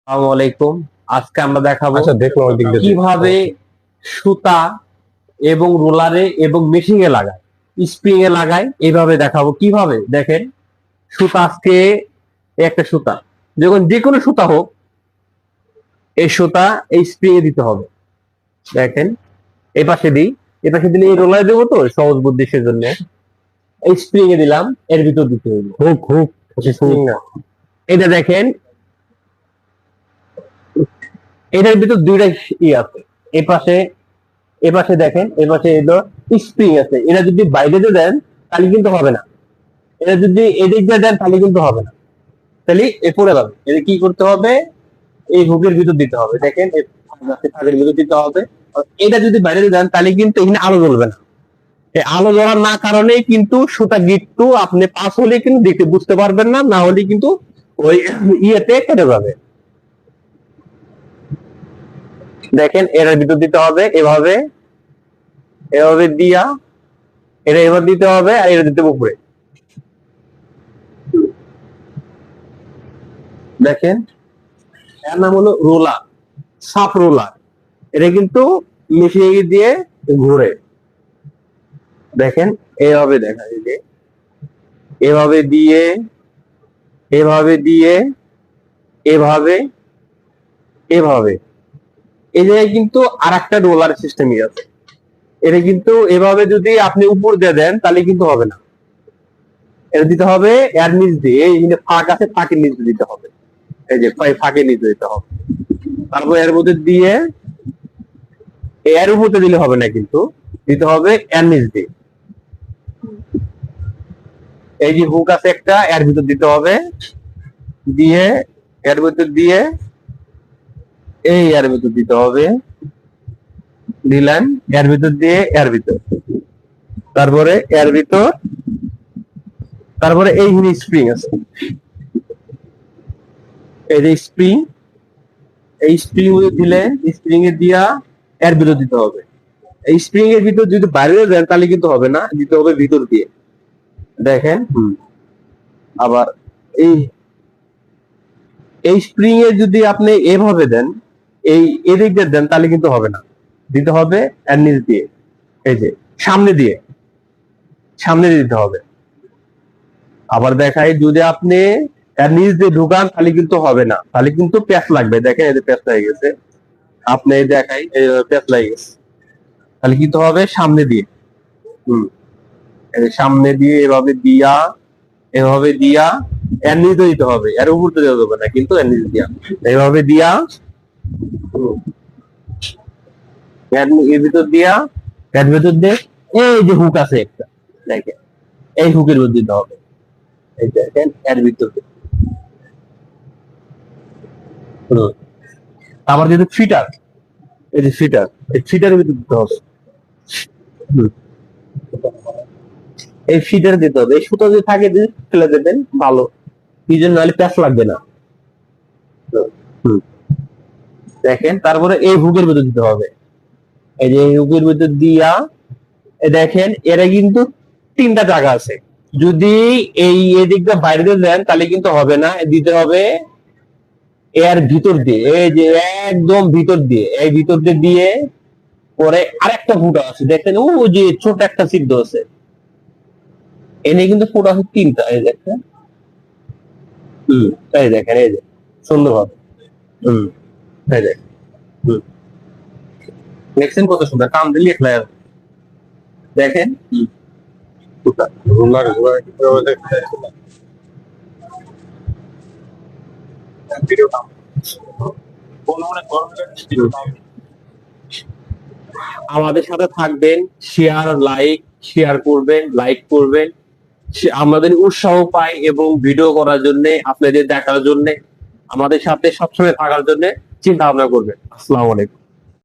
আসসালামু আলাইকুম। আজকে আমরা দেখাবো আচ্ছা দেখলাম ওই দিক দিয়ে কিভাবে সুতা এবং রোলারে এবং মেশিং এ লাগায়, স্প্রিং এ লাগায়, এইভাবে দেখাবো কিভাবে। দেখেন, সুতা আজকে একটা সুতা, যখন যে কোনো সুতা হোক, এই সুতা এই স্প্রিং এ দিতে হবে। দেখেন, এই পাশে দিই, এই পাশে দিলে এই রোলারে দেবো, তো সহজ বুদ্ধি সেজন্য এই স্প্রিং এ দিলাম, এর ভিতর দিতে হবে। হুক হুক স্প্রিং না, এটা দেখেন, এটার ভিতর দুইটা আছে। এই পাশে, এ পাশে দেখেন, এ পাশে এলো স্প্রিং আছে। এরা যদি বাইরে দিয়ে দেন তাহলে কিন্তু হবে না, এরা যদি এদিক দিয়ে দেন তাহলে কিন্তু হবে না, তাহলে এ পড়ে যাবে। এটা কি করতে হবে, এই হুকের ভিতর দিতে হবে। দেখেন, এই ফাঁকের ভিতর দিতে হবে। আর এটা যদি বাইরে দিয়ে দেন তাহলে কিন্তু এখানে আলো জ্বলবে না। এই আলো জ্বলার না কারণে কিন্তু সুতা গিট্টু আপনি পাস হলে কিন্তু দেখতে বুঝতে পারবেন না, না হলে কিন্তু ওই ইয়েতে কেটে যাবে। দেখেন, এর ভিতর দিতে হবে এভাবে, এভাবে দিয়া এটা এবার দিতে হবে, আর এটা দিতে হবে উপরে। দেখেন, এর নাম হলো রোলার, সাপ রোলার। এটা কিন্তু মেশিনে দিয়ে ঘুরে। দেখেন, এভাবে দেখা যায় যে এভাবে দিয়ে, এভাবে দিয়ে, এভাবে, এভাবে, এই জায়গায় কিন্তু আর একটা রোলার সিস্টেমই আছে। এটা কিন্তু এভাবে যদি আপনি উপর দিয়ে দেন তাহলে কিন্তু হবে না, এটা দিতে হবে এর নিচ দিয়ে। এই যে ফাঁক আছে, ফাঁকের নিচ দিয়ে দিতে হবে। এই যে ফাঁকের নিচ দিতে হবে। তারপর এর মধ্যে দিয়ে, এর উপরে দিলে হবে না, কিন্তু দিতে হবে এর নিচ দিয়ে। এই যে হুক আছে একটা, এর ভিতর দিতে হবে, দিয়ে এর ভিতর দিয়ে, এই এর ভিতর দিতে হবে, দিলেন এর ভিতর দিয়ে, এর ভিতর, তারপরে এর ভিতর, তারপরে এই স্প্রিং আছে, এই যে স্প্রিং, এই স্প্রিং দিলে স্প্রিং এ দিয়া এর ভিতর দিতে হবে। এই স্প্রিং এর ভিতর যদি বাইরে দেন তাহলে কিন্তু হবে না, দিতে হবে ভিতর দিয়ে। দেখেন, আবার এই এই স্প্রিং এ যদি আপনি এভাবে দেন, এই এদিক দিয়ে দেন তাহলে কিন্তু হবে না, দিতে হবে এর নিচ দিয়ে। এই যে সামনে দিয়ে, সামনে দিয়ে দিতে হবে। আবার দেখাই, যদি আপনি এর নিচ দিয়ে ঢুকান তাহলে কিন্তু হবে না, তাহলে কিন্তু প্যাচ লাগবে। দেখেন, এই যে প্যাচ লেগে গেছে, আপনি দেখাই প্যাচ লেগে গেছে, তাহলে কিন্তু হবে সামনে দিয়ে। এই সামনে দিয়ে এভাবে দিয়া, এভাবে দিয়া, এর নিচে দিতে হবে, এর উপর তো দেওয়া যাবে না, কিন্তু এর নিচে দিয়া, এইভাবে দিয়া, এর ভিতর দিয়া, এর ভিতর দিয়ে, এই যে হুক আছে একটা, দেখেন, এই হুকের ভিতর দিতে হবে। এই দেখেন, এর ভিতর দিয়ে। আবার যদি ফিটার, এই যে ফিটার, এই ফিটারের ভিতর দিতে হবে। এই ফিটার দিতে হবে। এই সুতো যদি থাকে ফেলে দেবেন, ভালো, কি জন্য, নাহলে প্যাচ লাগবে না। দেখেন, তারপরে এই হুকের ভিতর দিতে হবে। এই যে এই হুকের ভিতর দিয়া, দেখেন, এরা কিন্তু তিনটা জায়গা আছে। যদি এই এদিকটা বাইরে দিয়ে দেন তাহলে কিন্তু হবে না, দিতে হবে এর ভিতর দিয়ে। এই যে একদম ভিতর দিয়ে, এই ভিতর দিয়ে দিয়ে পরে আরেকটা ফুটা আছে, দেখেন, ও যে ছোট একটা ছিদ্র আছে, এনে কিন্তু ফুটা আছে তিনটা। এই দেখেন, এই দেখেন, এই যে সুন্দর হবে। এই দেখেন, দেখছেন কত সুন্দর, কাম দিলে লেখা দেখেন। রোলার আমাদের সাথে থাকবেন, শেয়ার করবেন, লাইক করবেন, আমাদের উৎসাহ পাই এবং ভিডিও করার জন্য, আপনাদের দেখার জন্য, আমাদের সাথে সবসময় থাকার জন্য চিন্তা ভাবনা করবেন। আসসালামু আলাইকুম।